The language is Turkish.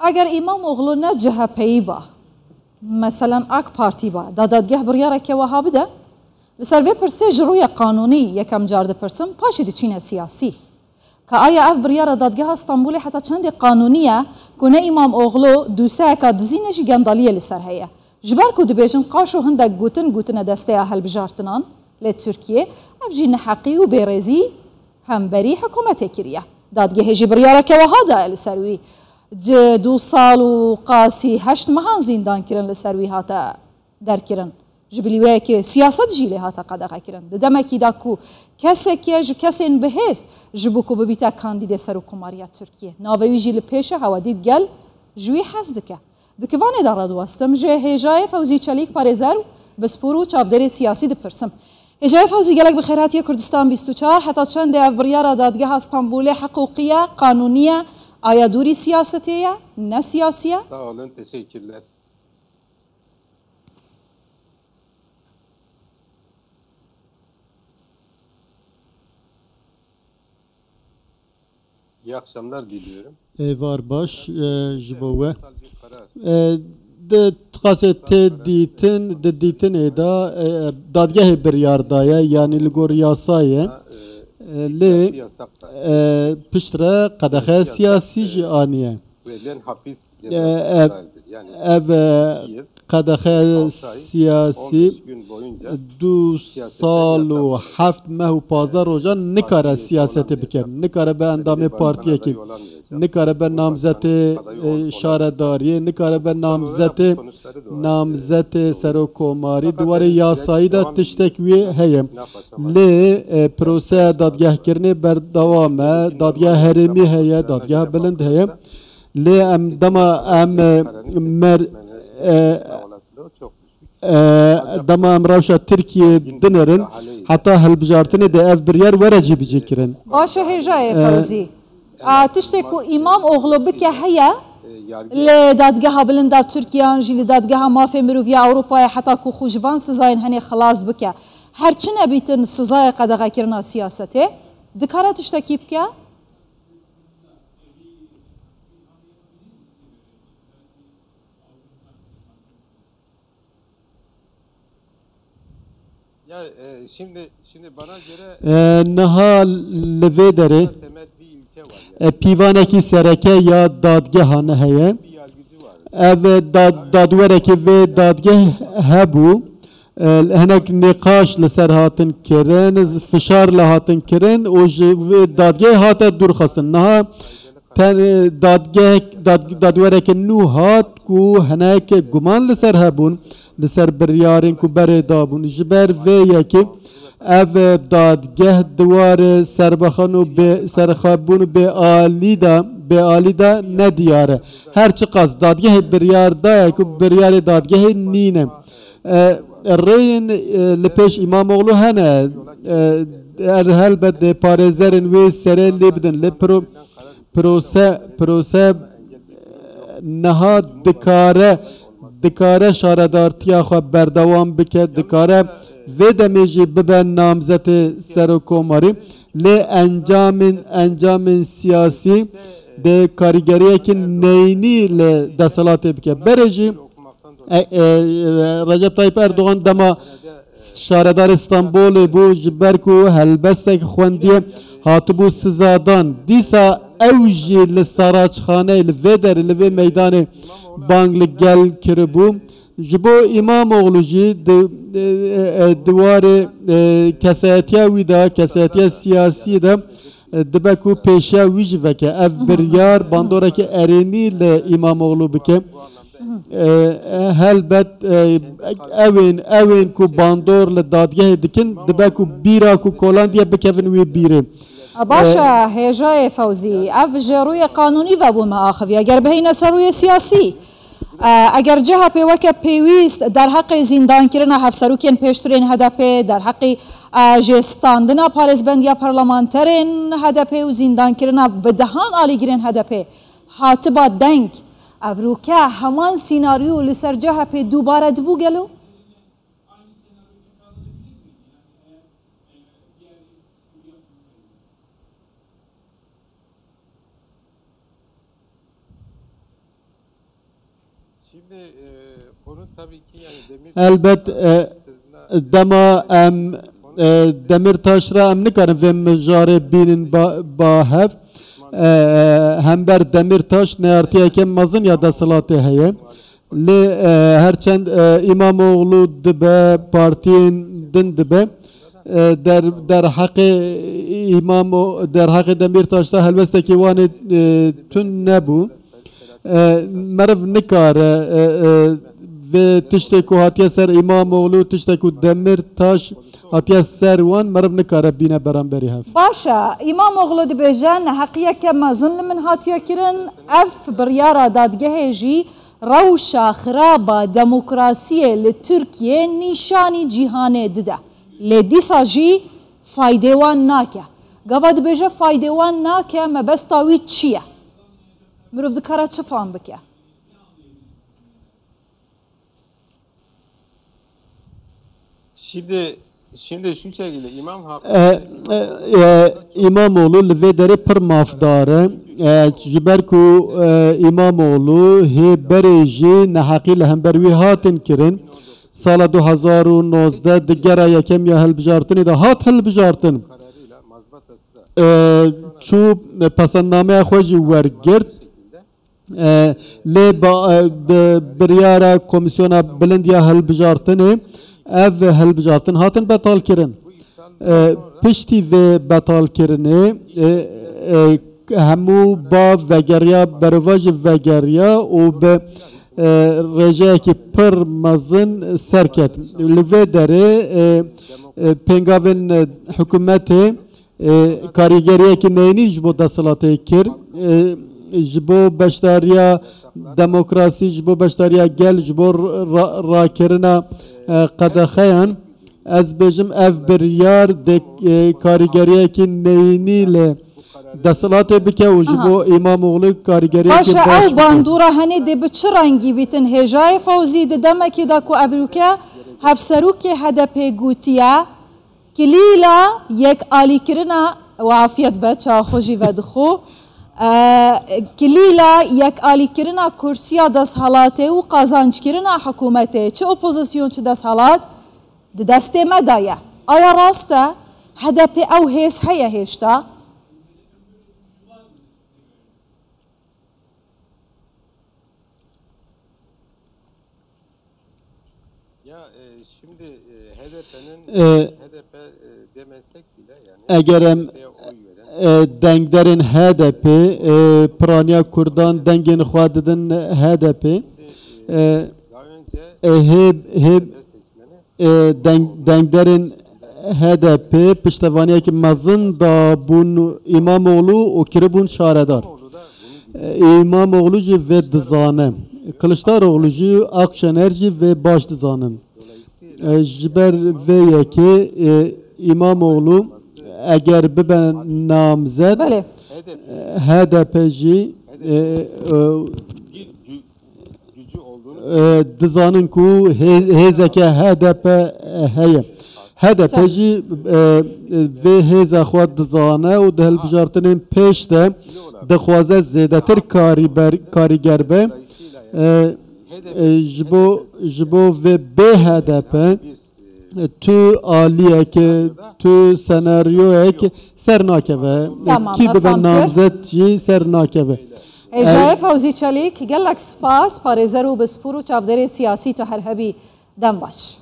اگر امام اوغلو نه جهپی با مثلا اک پارتی با دادگاه بریاره که وها بده لسر پرسه جروی قانونی یکم جارد پرسم پاشی دی چین سیاسی که آیا اف بریاره دادگاه استانبول حتی چند قانونیه کنه امام اوغلو دوسته که دزینشی گندالیه لسر هیه جبر کد بیشن قاشو هندک گوتن دسته اهل بجارتنان لترکیه اف جین حقی و بیرزی هم بری حکومت کریه دادگاه جبریاره که وها ده لسروی 2 سال و قاسی 8 مهان زندان کرن لسروی هاتا در کرن جبلیوه که سیاست جیلی هاتا قدقه کرن دمه کی داکو کسی که کسی بهس جبو کو ببیتا کاندید سر حکومت ترکیه ناوی جیل پیشه هوا دید گل جوی حزدکه دکوانه دارد واستم جه هجای فوزی چلیک پارزر بسپورو چافدری سیاسی دپرسم هجای فوزی گلک بخیراتی کردستان 24 حتی چند اف بریاره دادگاه استانبول حقوقیه قانونیه آیا دوری siyasetiye ne siyasiye? Sağ olun, teşekkürler. İyi akşamlar diliyorum. Var baş jibowe. De tkasete ditin eda dadgah biryardaya yani ligor yasaye li piştre qadaxe siyasi ji aniye. Verilen hapis cezası yani ev qadaxe siyasi 2 sal و 7 ماه و 15 روزان نکاره سیاست بکن نکاره به اندام پارتیه که نکاره به نامزد شارداری نکاره به نامزد سرکوماری دواره یاسایی دا تشتکوی هیم لی پروسه دادگاه کرنه بر دوامه دادگاه هرمی هیا دادگاه بلند هیم لی ام دما ام مر دما امروشا ترکیه دنرن حتی هلبجارتنه ده اف بريار ورجي بجيكرن باشه هجای فوزی تشتكو امام اوغلو بکه هيا لدادگاه بلندا ترکیه جی لدادگاه مافی مروفیا اوروبا حتی کو خوشوان سزاین هنی خلاص بکه هرچنه بیتن سزای قدغه کرنا سیاسته دکاره تشتکی بکه ya şimdi bana göre naha levedere pivaneki sereke ya dadgah ne heye ev dadwereki ve dadgah hebu henek nikaş لسر هاتن کرن فشار لهاتن کرن و dadgah hata durxastin naha ten dadwereki nu hat ku henek guman لسر hebun لسر بریارین کو بره دابون جبر و یکی اف دادگه دوار سربخانو به سرخابون به آلی دا ندیاره هر چه قصد دادگه بریار دا کو بریار دادگه نینه رین لپیش امام اغلو هنه هل بد پارزرین و سرین لیبدن لپرو پروسه نها دکاره شاردارتیا خو بردوام بکه دکاره و دمیجی ببن نامزد سرکوماری لی انجام سیاسی de کاریگریه که نینی لی دستالات بکه برجی رجب طیب اردوغان دما شاردار استانبول بو جبرکو هلبستک خوندیه هاتبو سزادان دیسا اوجی لساراج خانه لویدر لوی میدان بانگل گل کربو جبو امام اوغلو جی دوار کسایتیا ویدا کسایتیا سیاسی دا دبکو پیشا ویج وکه اف بریار باندورا که ارینی لامام اوغلو بکه هلبت اوین کو باندور لدادگه دکن دبکو بیرا کو کولاندیا بکفن وی بیره باشا هجای فوزی اف جروی قانونی و بو مآخذی اگر بهینه سروی سیاسی اگر جهه پیوکه پیویست در حق زندان کردن هفسروکین پیشترین هدف در حق جستاندن پارزبندی پارلمانترین هدف و زندان کردن بدهان آلیگرین هدف حاتبا دنگ افروکه همان سیناریو لسر جهه دوباره دبو گلو Şimdi konu tabii ki yani elbet dema em Demirtaş ra em nikarin vê mijarê bînin ba hev hember Demirtaş neyartiyeke mezin ya desilatê heye lê herçend İmamoğlu dibe partiyên din dibe der heqê der heqê Demirtaş da helbestekî wanê tund nebû meriv nikare ve tiştek ku hatiye ser İmamoğlu tiştek ku Demirtaş hatiye ser wan meriv nikare bîne beramberi hev. Başa İmamoğlu dibêje nehaqiyeke mezin li min hatiye kirin ev biryara dadgehê jî rewşa xiraba demokrasiyê li Tirkiye nîşanî cîhanê dide. Lê dîsa jî faydê wan nake. Gava dibêje faydê wan nake mebesta wî çi ye? Mirov dikare çi fan bike? Şimdi şu şekilde İmamoğlu li vê derê pir mafdar e ji ber ku İmamoğlu hê berê jî neheqî li hember wî hatin kirin sala 2019 di gera yekem ya hilbijartinê de hat hilbijartin çû pesendnameya xwe jî wergirt lê biryara komisyona bilind ya hilbijartinê ev hilbijartin hatin betal kirin piştî vê betalkirinê hemû bav vegeriya berva ji vegeriya û bi rêjeyekî pir mezin serket li vê derê pêngavên hikûmetê karîgeriyekî neyînî ji bo desilatê kir ji bo beşdariya demokrasî ji bo beşdariya gel ji bo rakirina qedexeyan ez bêjim ev biryar de karîgeriyekî neyînî li desilatê bike û ji bo İmamoğlu karîgeriyekî Başa ew bandûra henê dê bi çi rengî bîtin hêjayê Fewzî di demekê da ku evrûke hevserokê HDP gotiye kilîla yek alîkirina û afiyet be çawa xwe jî vedixwe kilîla yek alîkirina kursiya deshelatê û qazançkirina hikûmetê çi opozisyon çi deshelat di destê me de ye. Aya rast e HDP ew hês heye hêşta? ya şimdi HDP demesek bile yani eger em dengderên HDP piraniya Kurdan dengên xwe didin HDP dengderên HDP piştevaniyekî mezin dabûn İmamoğlu û kiribûn şaredar İmamoğlu jî vê dizane Kılıçdaroğlu jî Akşener jî vê baş dizanin ji ber vê yekê İmamoğlu eger bibe namzed HDP jî dizanin ku hêzeke HDP heye HDP jî vê hêza xwe dizane û di hilbijartinên pêş de dixwaze zêdetir karîger be ji bo vê bê HDP tu aliyeke tu senaryoyek ser nakeve ki bibe namzed jî ser nakeve Hêjayê Fewzî Çelîk gelek spas parêzer û bi spor û çavderê siyasî tu her hebî dem baş.